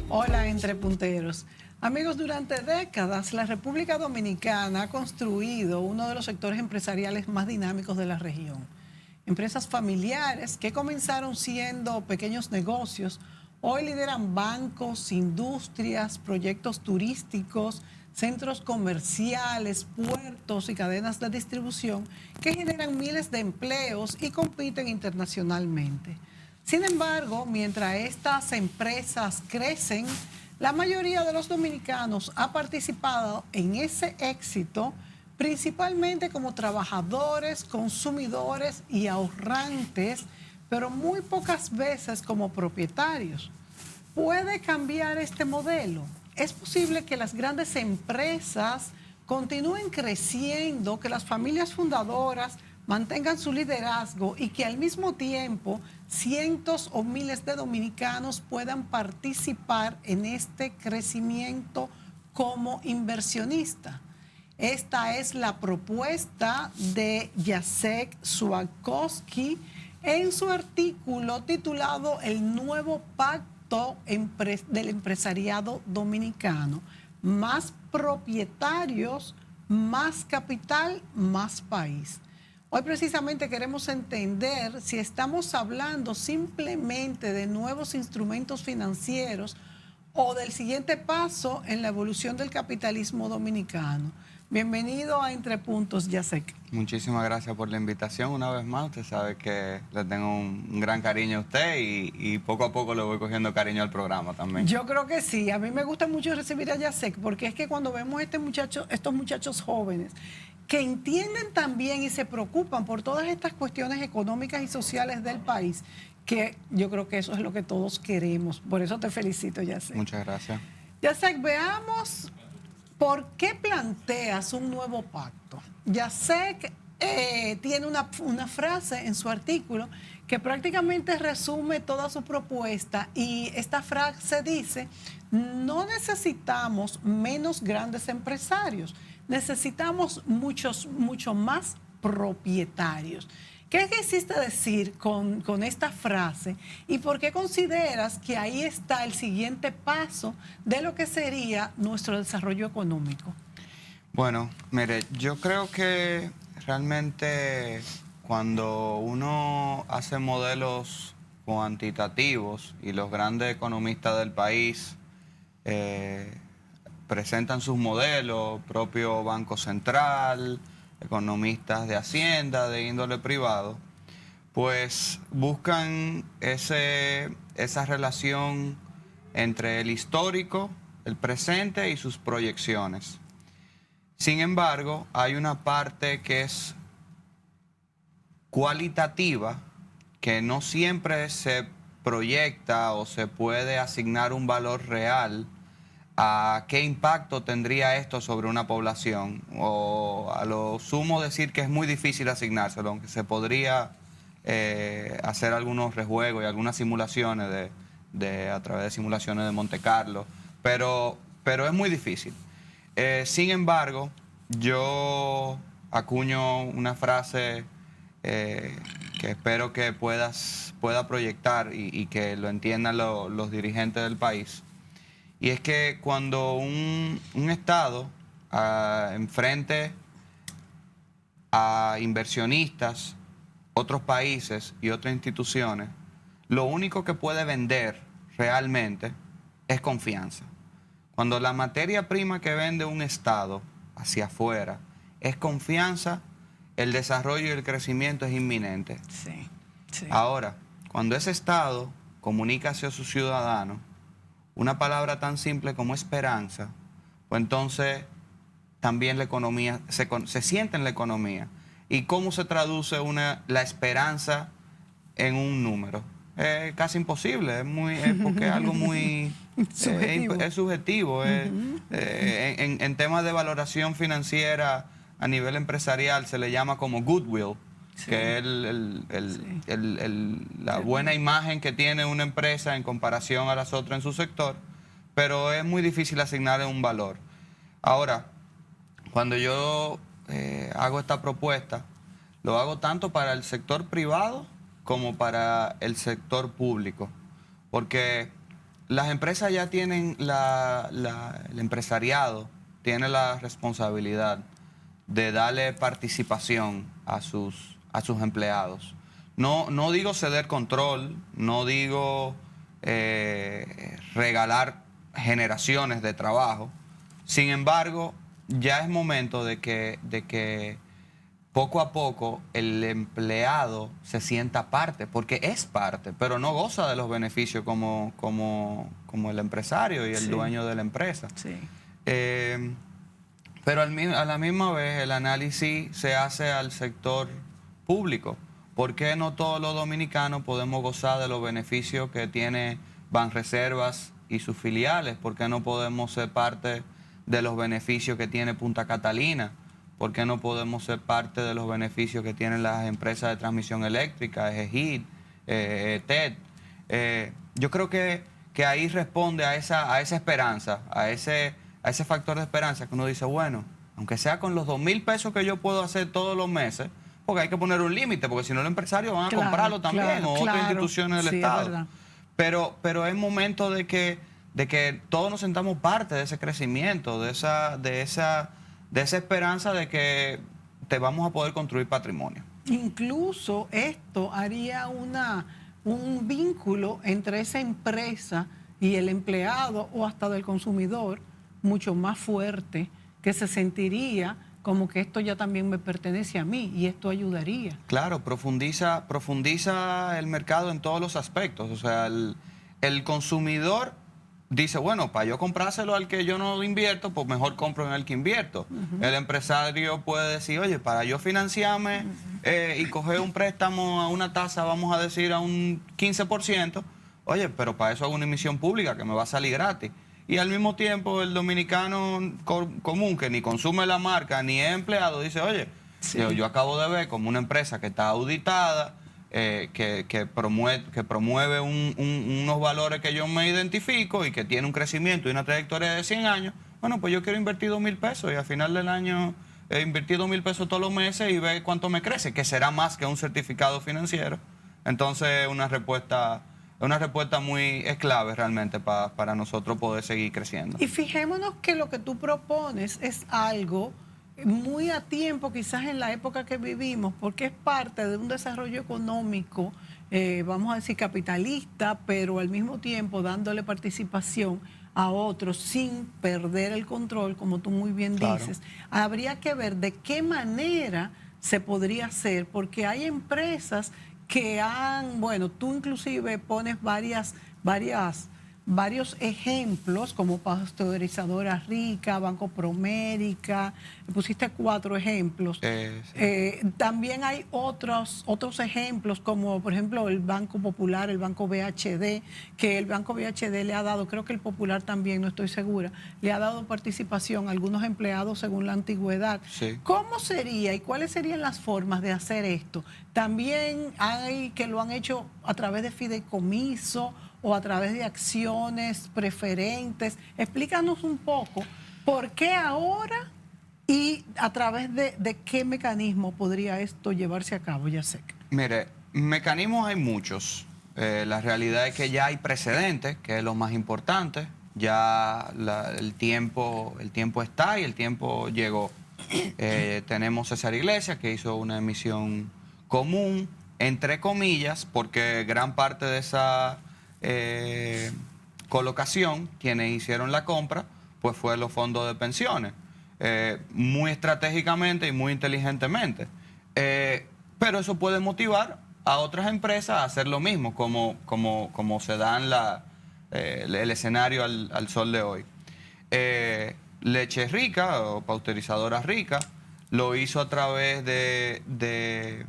Hola, entre punteros. Amigos, durante décadas la República Dominicana ha construido uno de los sectores empresariales más dinámicos de la región. Empresas familiares que comenzaron siendo pequeños negocios, hoy lideran bancos, industrias, proyectos turísticos, centros comerciales, puertos y cadenas de distribución que generan miles de empleos y compiten internacionalmente. Sin embargo, mientras estas empresas crecen, la mayoría de los dominicanos ha participado en ese éxito principalmente como trabajadores, consumidores y ahorrantes, pero muy pocas veces como propietarios. ¿Puede cambiar este modelo? ¿Es posible que las grandes empresas continúen creciendo, que las familias fundadoras mantengan su liderazgo y que al mismo tiempo cientos o miles de dominicanos puedan participar en este crecimiento como inversionista? Esta es la propuesta de Jacek Swatkowski en su artículo titulado El nuevo pacto del empresariado dominicano. Más propietarios, más capital, más país. Hoy precisamente queremos entender si estamos hablando simplemente de nuevos instrumentos financieros o del siguiente paso en la evolución del capitalismo dominicano. Bienvenido a Entre Puntos, Jacek. Muchísimas gracias por la invitación una vez más. Usted sabe que le tengo un gran cariño a usted y poco a poco le voy cogiendo cariño al programa también. Yo creo que sí. A mí me gusta mucho recibir a Jacek porque es que cuando vemos a estos muchachos jóvenes que entienden también y se preocupan por todas estas cuestiones económicas y sociales del país, que yo creo que eso es lo que todos queremos. Por eso te felicito, Jacek. Muchas gracias. Jacek, veamos por qué planteas un nuevo pacto. Jacek tiene una frase en su artículo que prácticamente resume toda su propuesta y esta frase dice: no necesitamos menos grandes empresarios, necesitamos mucho más propietarios. ¿Qué quisiste decir con esta frase y por qué consideras que ahí está el siguiente paso de lo que sería nuestro desarrollo económico? Bueno, mire, yo creo que realmente cuando uno hace modelos cuantitativos y los grandes economistas del país presentan sus modelos, propio Banco Central, economistas de Hacienda, de índole privado, pues buscan esa relación entre el histórico, el presente y sus proyecciones. Sin embargo, hay una parte que es cualitativa, que no siempre se proyecta o se puede asignar un valor real a qué impacto tendría esto sobre una población, o a lo sumo decir que es muy difícil asignárselo, aunque se podría hacer algunos rejuegos y algunas simulaciones a través de simulaciones de Monte Carlo, pero es muy difícil. Sin embargo, yo acuño una frase que espero que pueda proyectar y que lo entiendan los dirigentes del país. Y es que cuando un Estado enfrente a inversionistas, otros países y otras instituciones, lo único que puede vender realmente es confianza. Cuando la materia prima que vende un Estado hacia afuera es confianza, el desarrollo y el crecimiento es inminente. Sí, sí. Ahora, cuando ese Estado comunica hacia sus ciudadanos una palabra tan simple como esperanza, pues entonces también la economía se siente en la economía. ¿Y cómo se traduce la esperanza en un número? Es casi imposible, porque es algo muy subjetivo. Es subjetivo. En temas de valoración financiera a nivel empresarial se le llama como goodwill, sí, que es la buena imagen que tiene una empresa en comparación a las otras en su sector, pero es muy difícil asignarle un valor. Ahora, cuando yo hago esta propuesta, lo hago tanto para el sector privado como para el sector público, porque las empresas ya tienen, el empresariado tiene la responsabilidad de darle participación a sus empleados. No digo ceder control, no digo regalar generaciones de trabajo. Sin embargo, ya es momento de que poco a poco el empleado se sienta parte, porque es parte, pero no goza de los beneficios como el empresario y el dueño de la empresa. Sí. Pero a la misma vez el análisis se hace al sector público. ¿Por qué no todos los dominicanos podemos gozar de los beneficios que tiene Banreservas y sus filiales? ¿Por qué no podemos ser parte de los beneficios que tiene Punta Catalina? ¿Por qué no podemos ser parte de los beneficios que tienen las empresas de transmisión eléctrica, EGID, TED? Yo creo que ahí responde a esa esperanza, a ese factor de esperanza que uno dice, bueno, aunque sea con los 2.000 pesos que yo puedo hacer todos los meses, porque hay que poner un límite, porque si no los empresarios van a comprarlo también, o otras instituciones del Estado. Pero es momento de que todos nos sentamos parte de ese crecimiento, de esa esperanza de que te vamos a poder construir patrimonio. Incluso esto haría un vínculo entre esa empresa y el empleado o hasta del consumidor mucho más fuerte, que se sentiría como que esto ya también me pertenece a mí y esto ayudaría. Claro, profundiza el mercado en todos los aspectos. O sea, el consumidor dice, bueno, para yo comprárselo al que yo no invierto, pues mejor compro en el que invierto. El empresario puede decir, oye, para yo financiarme y coger un préstamo a una tasa, vamos a decir, a un 15%, oye, pero para eso hago una emisión pública que me va a salir gratis. Y al mismo tiempo el dominicano común que ni consume la marca ni es empleado dice, oye, yo acabo de ver como una empresa que está auditada, que promueve unos valores que yo me identifico y que tiene un crecimiento y una trayectoria de 100 años, bueno, pues yo quiero invertir 2.000 pesos y al final del año invertir 2.000 pesos todos los meses y ver cuánto me crece, que será más que un certificado financiero. Entonces una respuesta es clave realmente para nosotros poder seguir creciendo. Y fijémonos que lo que tú propones es algo muy a tiempo, quizás en la época que vivimos, porque es parte de un desarrollo económico, vamos a decir capitalista, pero al mismo tiempo dándole participación a otros sin perder el control, como tú muy bien dices. Habría que ver de qué manera se podría hacer, porque hay empresas que bueno, tú inclusive pones varios ejemplos, como Pasteurizadora Rica, Banco Promérica, pusiste 4 ejemplos. Sí. También hay otros ejemplos, como por ejemplo el Banco Popular, el Banco BHD, que el Banco BHD le ha dado, creo que el Popular también, no estoy segura, le ha dado participación a algunos empleados según la antigüedad. Sí. ¿Cómo sería y cuáles serían las formas de hacer esto? También hay que lo han hecho a través de fideicomiso o a través de acciones preferentes. Explícanos un poco por qué ahora y a través de qué mecanismo podría esto llevarse a cabo, Yasek. Mire, mecanismos hay muchos. La realidad es que ya hay precedentes, que es lo más importante. Ya el tiempo está y el tiempo llegó. Tenemos César Iglesias, que hizo una emisión común, entre comillas, porque gran parte de esa colocación, quienes hicieron la compra, pues fue los fondos de pensiones, muy estratégicamente y muy inteligentemente. Pero eso puede motivar a otras empresas a hacer lo mismo, como se da en el escenario al sol de hoy. Leche Rica o Pasteurizadora Rica lo hizo a través de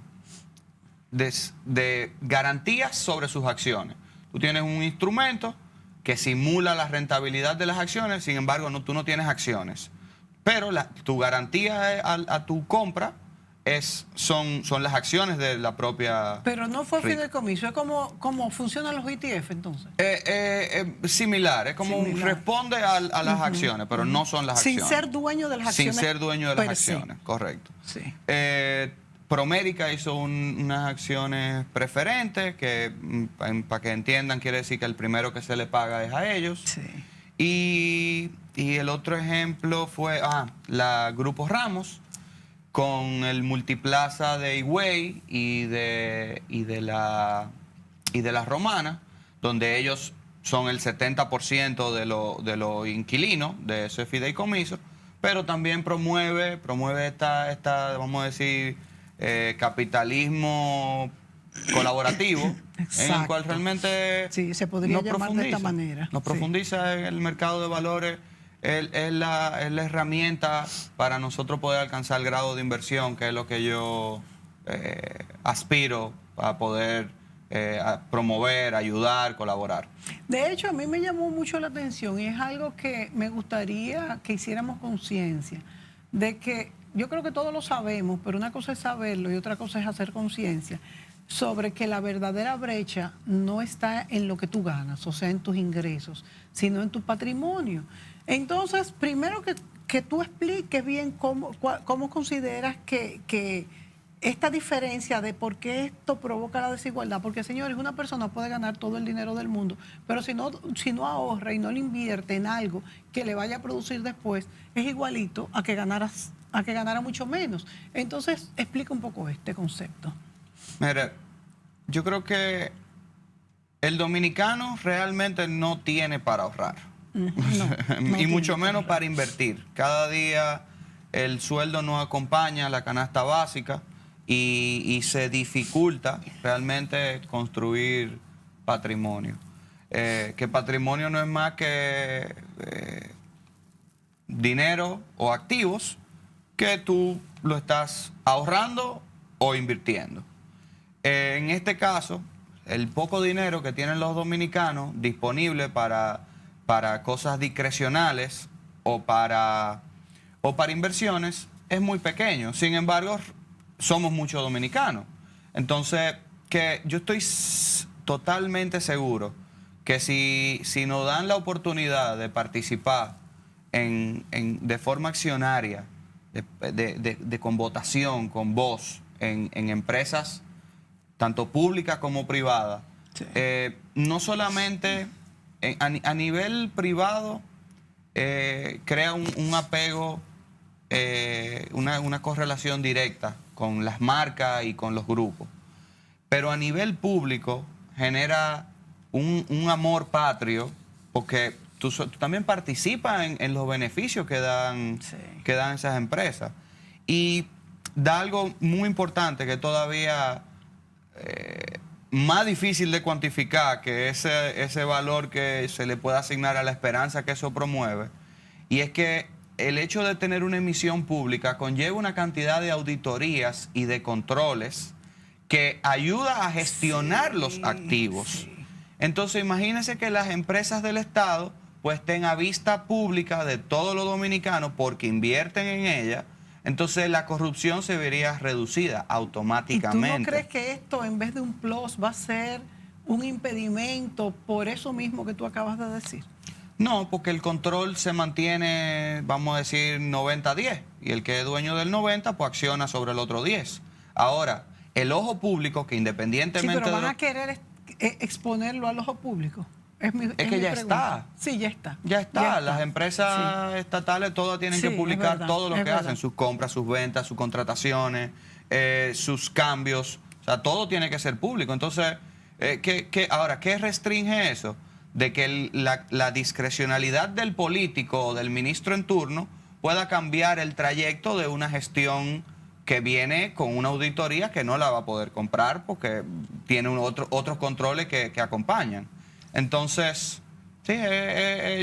garantías sobre sus acciones. Tú tienes un instrumento que simula la rentabilidad de las acciones, sin embargo, tú no tienes acciones. Pero tu garantía a tu compra son las acciones de la propia... Pero no fue fideicomiso, es como funcionan los ETF entonces. Similar, es como responde a las acciones, pero no son las acciones. Sin ser dueño de las acciones. Sin ser dueño de las acciones, correcto. Sí. Promérica hizo unas acciones preferentes que, para que entiendan, quiere decir que el primero que se le paga es a ellos. Sí. Y el otro ejemplo fue la Grupo Ramos con el Multiplaza de Higüey y de la Romana, donde ellos son el 70% de los inquilinos de ese fideicomiso, pero también promueve esta vamos a decir, capitalismo colaborativo, en el cual realmente sí, se podría llamar de esta manera. Nos profundiza en el mercado de valores, es la herramienta para nosotros poder alcanzar el grado de inversión, que es lo que yo aspiro a poder a promover, ayudar, colaborar. De hecho, a mí me llamó mucho la atención y es algo que me gustaría que hiciéramos conciencia de que yo creo que todos lo sabemos, pero una cosa es saberlo y otra cosa es hacer conciencia sobre que la verdadera brecha no está en lo que tú ganas, o sea, en tus ingresos, sino en tu patrimonio. Entonces, primero que tú expliques bien cómo consideras que esta diferencia de por qué esto provoca la desigualdad, porque señores, una persona puede ganar todo el dinero del mundo, pero si no ahorra y no le invierte en algo que le vaya a producir después, es igualito a que ganara mucho menos. Entonces, explica un poco este concepto. Mira, yo creo que el dominicano realmente no tiene para ahorrar. No y mucho menos para invertir. Cada día el sueldo no acompaña la canasta básica y se dificulta realmente construir patrimonio. Que patrimonio no es más que dinero o activos que tú lo estás ahorrando o invirtiendo. En este caso, el poco dinero que tienen los dominicanos disponible para cosas discrecionales o para inversiones es muy pequeño. Sin embargo, somos muchos dominicanos. Entonces, que yo estoy totalmente seguro que si nos dan la oportunidad de participar de forma accionaria, con votación, con voz, en empresas tanto públicas como privadas, sí. No solamente a nivel privado crea un apego, una correlación directa con las marcas y con los grupos, pero a nivel público genera un amor patrio, porque tú también participas en los beneficios que dan, sí, que dan esas empresas. Y da algo muy importante que todavía más difícil de cuantificar, que ese valor que se le puede asignar a la esperanza que eso promueve, y es que el hecho de tener una emisión pública conlleva una cantidad de auditorías y de controles que ayuda a gestionar, sí, los activos. Sí. Entonces, imagínense que las empresas del Estado pues estén a vista pública de todos los dominicanos porque invierten en ella. Entonces la corrupción se vería reducida automáticamente. ¿Y tú no crees que esto, en vez de un plus, va a ser un impedimento por eso mismo que tú acabas de decir? No, porque el control se mantiene, vamos a decir, 90-10. Y el que es dueño del 90, pues acciona sobre el otro 10. Ahora, el ojo público, que independientemente... Sí, pero van a querer exponerlo al ojo público. Es que ya está. Sí, ya está. Ya está. Las empresas, sí, estatales todas tienen, sí, que publicar verdad, todo lo que hacen, sus compras, sus ventas, sus contrataciones, sus cambios. O sea, todo tiene que ser público. Entonces, ahora, ¿qué restringe eso? De que la discrecionalidad del político o del ministro en turno pueda cambiar el trayecto de una gestión que viene con una auditoría que no la va a poder comprar porque tiene otros controles que acompañan. Entonces, sí,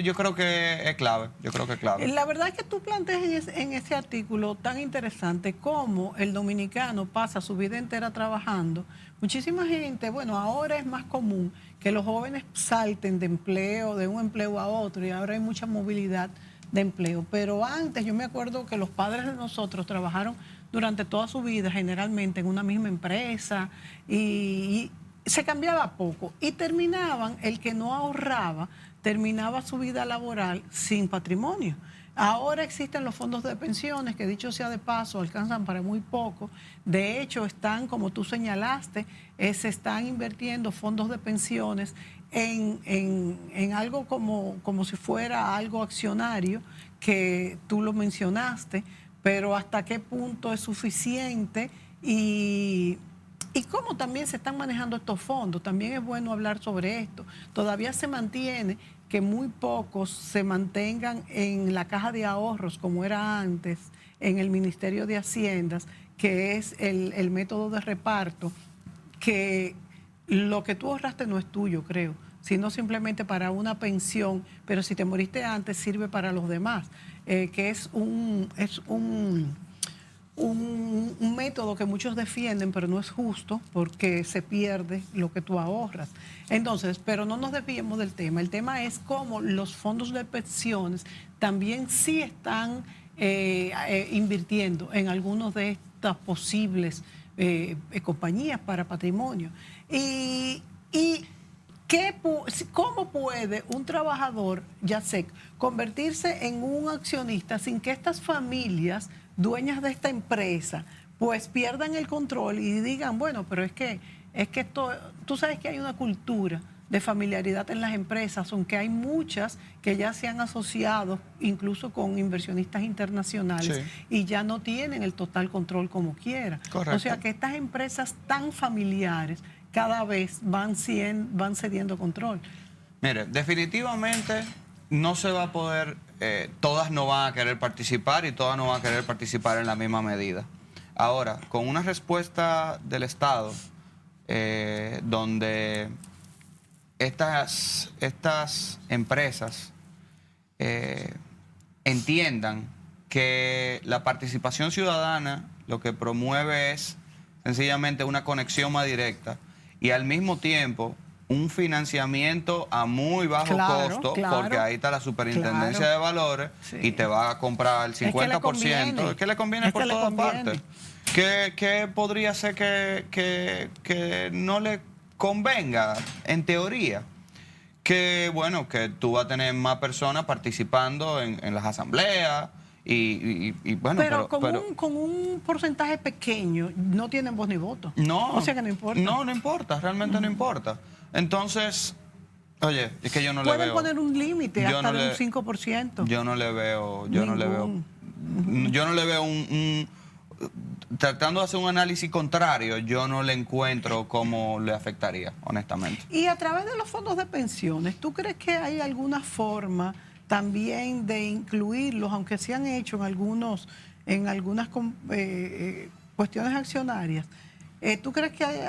yo creo que es clave. Yo creo que es clave. La verdad es que tú planteas en ese artículo tan interesante cómo el dominicano pasa su vida entera trabajando. Muchísima gente, bueno, ahora es más común que los jóvenes salten de un empleo a otro, y ahora hay mucha movilidad de empleo. Pero antes yo me acuerdo que los padres de nosotros trabajaron durante toda su vida generalmente en una misma empresa y se cambiaba poco y terminaban, el que no ahorraba, terminaba su vida laboral sin patrimonio. Ahora existen los fondos de pensiones que, dicho sea de paso, alcanzan para muy poco. De hecho, están, como tú señalaste, se están invirtiendo fondos de pensiones en algo como si fuera algo accionario, que tú lo mencionaste, pero hasta qué punto es suficiente y cómo también se están manejando estos fondos. También es bueno hablar sobre esto. Todavía se mantiene que muy pocos se mantengan en la caja de ahorros como era antes, en el Ministerio de Haciendas, que es el método de reparto, que lo que tú ahorraste no es tuyo, creo, sino simplemente para una pensión, pero si te moriste antes sirve para los demás, que es un método que muchos defienden, pero no es justo porque se pierde lo que tú ahorras. Entonces, pero no nos desviemos del tema. El tema es cómo los fondos de pensiones también sí están invirtiendo en algunos de estas posibles compañías para patrimonio. Y ¿cómo puede un trabajador, Jacek, convertirse en un accionista sin que estas familias dueñas de esta empresa pues pierdan el control y digan, bueno, pero es que esto, tú sabes que hay una cultura de familiaridad en las empresas, aunque hay muchas que ya se han asociado incluso con inversionistas internacionales, sí, y ya no tienen el total control como quiera. Correcto. O sea que estas empresas tan familiares cada vez van cediendo control. Mire, definitivamente no se va a poder, todas no van a querer participar y todas no van a querer participar en la misma medida. Ahora, con una respuesta del Estado, donde estas empresas entiendan que la participación ciudadana lo que promueve es sencillamente una conexión más directa y al mismo tiempo un financiamiento a muy bajo costo, porque ahí está la Superintendencia de Valores, sí, y te va a comprar el 50%. Es que le conviene por todas partes. ¿Qué podría ser que no le convenga, en teoría? Que, bueno, que tú vas a tener más personas participando en las asambleas, y bueno, pero con un porcentaje pequeño no tienen voz ni voto. No, o sea que no importa. No importa, realmente no importa. Entonces, oye, es que yo no le veo. Pueden poner un límite hasta de un 5%. Yo no le veo, yo no le veo tratando de hacer un análisis contrario, yo no le encuentro cómo le afectaría, honestamente. Y a través de los fondos de pensiones, ¿tú crees que hay alguna forma también de incluirlos, aunque se han hecho en algunas cuestiones accionarias? ¿Tú crees que hay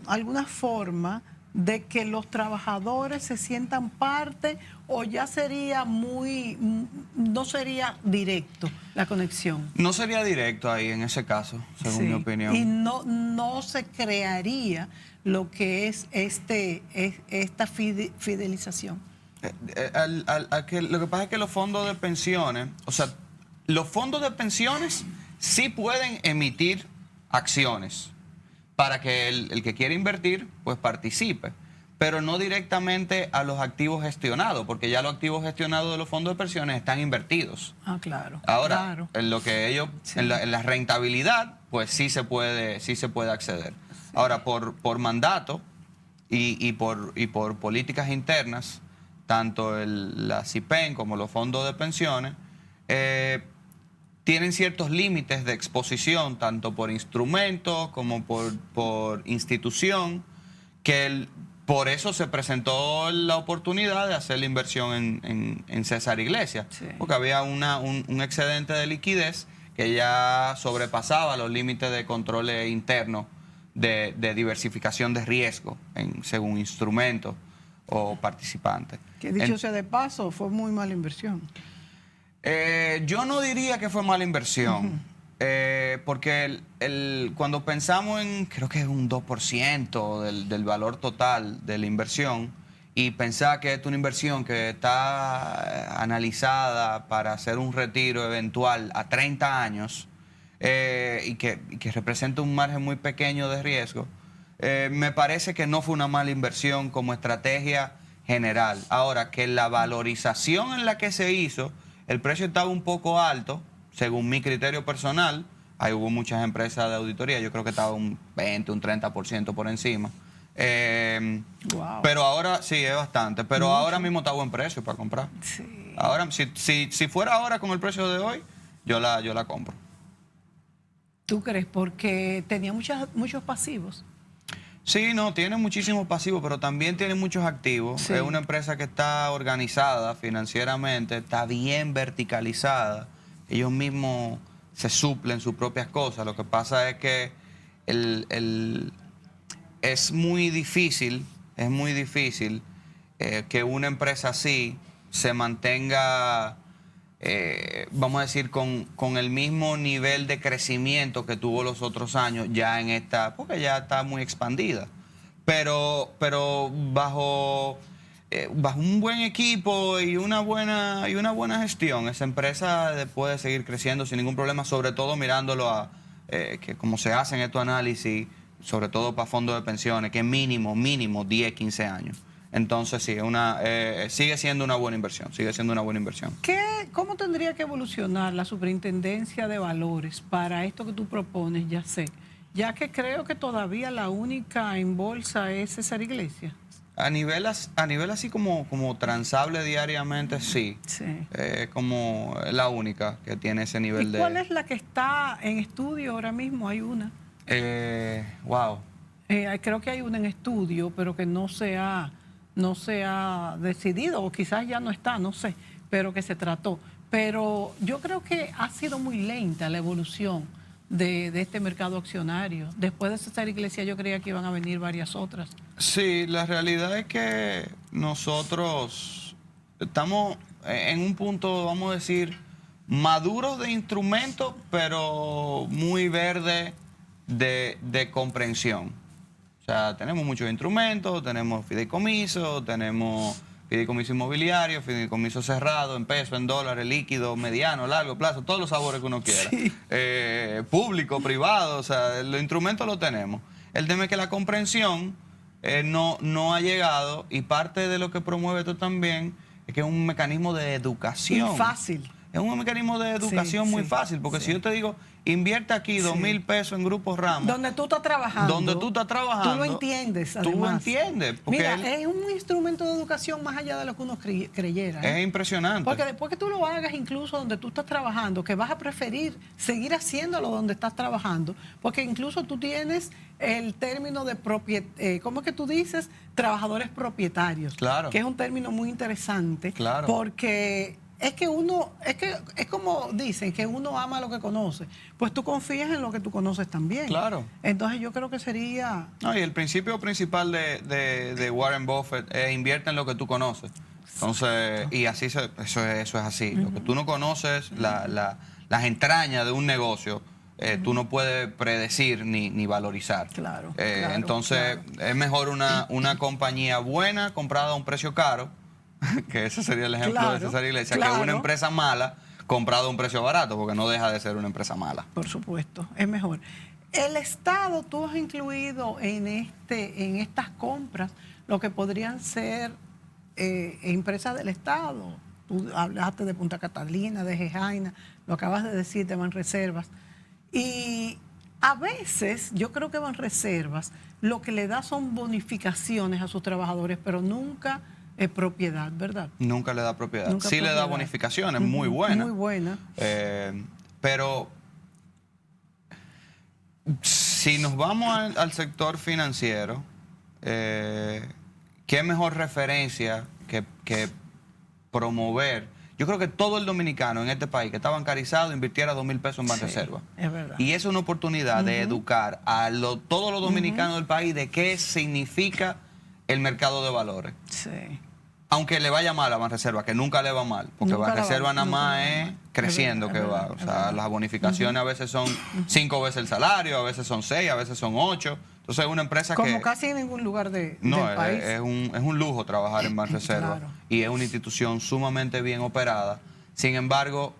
alguna forma de que los trabajadores se sientan parte o ya sería no sería directo la conexión? No sería directo ahí en ese caso, según mi opinión. Y no se crearía lo que es esta fidelización. Lo que pasa es que los fondos de pensiones, o sea, los fondos de pensiones sí pueden emitir acciones para que el que quiere invertir pues participe, pero no directamente a los activos gestionados, porque ya los activos gestionados de los fondos de pensiones están invertidos. Ah, claro. Ahora, claro, en lo que ellos, sí, en la rentabilidad, pues sí se puede acceder. Sí. Ahora, por mandato y por políticas internas, tanto la CIPEN como los fondos de pensiones tienen ciertos límites de exposición, tanto por instrumento como por institución, que por eso se presentó la oportunidad de hacer la inversión en César Iglesias, sí, porque había un excedente de liquidez que ya sobrepasaba los límites de control interno de diversificación de riesgo según instrumentos o participantes. Que dicho sea de paso, fue muy mala inversión. Yo no diría que fue mala inversión, porque cuando pensamos creo que es un 2% del valor total de la inversión, y pensar que es una inversión que está analizada para hacer un retiro eventual a 30 años y que representa un margen muy pequeño de riesgo, Me parece que no fue una mala inversión como estrategia general. Ahora, que la valorización en la que se hizo, el precio estaba un poco alto, según mi criterio personal. Ahí hubo muchas empresas de auditoría, yo creo que estaba un 20, un 30% por encima. Wow. Pero ahora sí, es bastante. Pero ahora mismo está a buen precio para comprar. Sí. Ahora, si fuera ahora con el precio de hoy, yo la compro. ¿Tú crees? Porque tenía muchos pasivos. Sí, no, tiene muchísimos pasivos, pero también tiene muchos activos. Sí. Es una empresa que está organizada financieramente, está bien verticalizada. Ellos mismos se suplen sus propias cosas. Lo que pasa es que es muy difícil que una empresa así se mantenga, vamos a decir, con el mismo nivel de crecimiento que tuvo los otros años ya en esta, porque ya está muy expandida. Pero bajo un buen equipo y una buena gestión, esa empresa puede seguir creciendo sin ningún problema, sobre todo mirándolo a que como se hacen estos análisis, sobre todo para fondos de pensiones, que mínimo 10, 15 años. Entonces sí, sigue siendo una buena inversión, ¿Cómo tendría que evolucionar la superintendencia de valores para esto que tú propones, ya sé? Ya que creo que todavía la única en bolsa es César Iglesias. A nivel así como transable diariamente, sí. Sí. Como la única que tiene ese nivel ¿Y cuál es la que está en estudio ahora mismo? Hay una. Wow. Creo que hay una en estudio, pero que no se ha decidido, o quizás ya no está, no sé, pero que se trató. Pero yo creo que ha sido muy lenta la evolución de este mercado accionario. Después de César Iglesias yo creía que iban a venir varias otras. Sí, la realidad es que nosotros estamos en un punto, vamos a decir, maduros de instrumentos, pero muy verde de comprensión. O sea, tenemos muchos instrumentos, tenemos fideicomiso, tenemos fideicomiso inmobiliario, fideicomiso cerrado, en peso, en dólares, líquido, mediano, largo plazo, todos los sabores que uno quiera. Sí. Público, privado, o sea, los instrumentos los tenemos. El tema es que la comprensión no ha llegado, y parte de lo que promueve esto también es que es un mecanismo de educación. Y fácil. Es un mecanismo de educación muy fácil, porque si yo te digo, invierte aquí 2.000 pesos en Grupos Ramos. Donde tú estás trabajando. Tú lo entiendes, además. Tú lo entiendes. Mira, es un instrumento de educación más allá de lo que uno creyera. Es impresionante. Porque después que tú lo hagas incluso donde tú estás trabajando, que vas a preferir seguir haciéndolo donde estás trabajando, porque incluso tú tienes el término de ¿cómo es que tú dices? Trabajadores propietarios. Claro. Que es un término muy interesante. Claro. Porque es como dicen que uno ama lo que conoce, pues tú confías en lo que tú conoces también. Claro. Entonces yo creo que sería... No, y el principio principal de Warren Buffett es invierte en lo que tú conoces. Entonces, y así eso es así. Lo que tú no conoces, las entrañas de un negocio, tú no puedes predecir ni valorizar. Claro. Entonces, es mejor una compañía buena comprada a un precio caro, que ese sería el ejemplo de César Iglesias, que una empresa mala comprada a un precio barato, porque no deja de ser una empresa mala. Por supuesto, es mejor. El Estado, tú has incluido en estas compras lo que podrían ser empresas del Estado. Tú hablaste de Punta Catalina, de Jejaina, lo acabas de decir, de Banreservas. Y a veces, yo creo que Banreservas lo que le da son bonificaciones a sus trabajadores, pero nunca propiedad, ¿verdad? Nunca le da propiedad. Nunca sí propiedad. Le da bonificaciones, muy buenas. Muy buena. Pero si nos vamos al sector financiero, ¿qué mejor referencia que promover? Yo creo que todo el dominicano en este país que está bancarizado invirtiera 2.000 pesos en Banreservas. Es verdad. Y es una oportunidad de educar a todos los dominicanos del país de qué significa el mercado de valores. Sí. Aunque le vaya mal a Banreservas, que nunca le va mal, porque Banreservas nada más es creciendo que va. O sea, las bonificaciones a veces son 5 veces el salario, a veces son 6, a veces son 8. Entonces es una empresa como casi en ningún lugar del país. Es un lujo trabajar en Banreservas. Claro. Y es una institución sumamente bien operada. Sin embargo,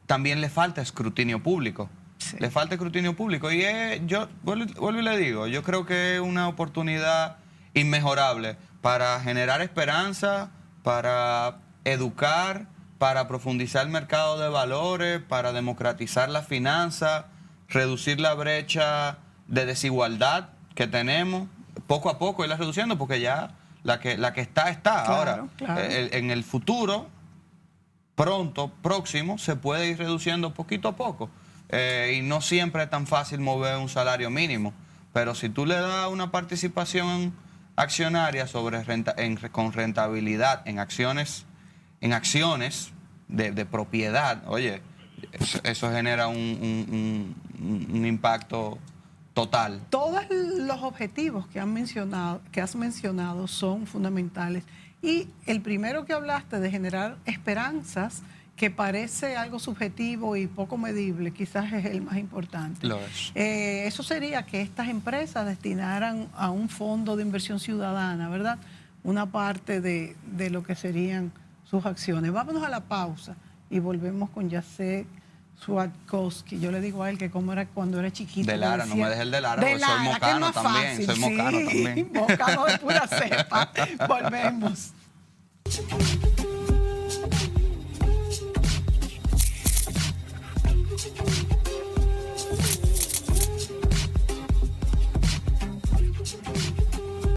también le falta escrutinio público. Sí. Le falta escrutinio público. Y yo vuelvo y le digo, yo creo que es una oportunidad inmejorable para generar esperanza, para educar, para profundizar el mercado de valores, para democratizar la finanza, reducir la brecha de desigualdad que tenemos. Poco a poco irla reduciendo, porque ya la que está. Claro, Ahora, claro. en el futuro, próximo, se puede ir reduciendo poquito a poco. Y no siempre es tan fácil mover un salario mínimo. Pero si tú le das una participación accionaria con rentabilidad en acciones de propiedad, oye, eso genera un impacto total. Todos los objetivos que has mencionado son fundamentales. Y el primero que hablaste de generar esperanzas, que parece algo subjetivo y poco medible, quizás es el más importante. Lo es. Eso sería que estas empresas destinaran a un fondo de inversión ciudadana, ¿verdad? Una parte de lo que serían sus acciones. Vámonos a la pausa y volvemos con Jacek Swatkowski. Yo le digo a él que como era cuando era chiquito. De Lara, no me dejes el de Lara, porque soy mocano también. Soy mocano también. Mocano de pura cepa. Volvemos.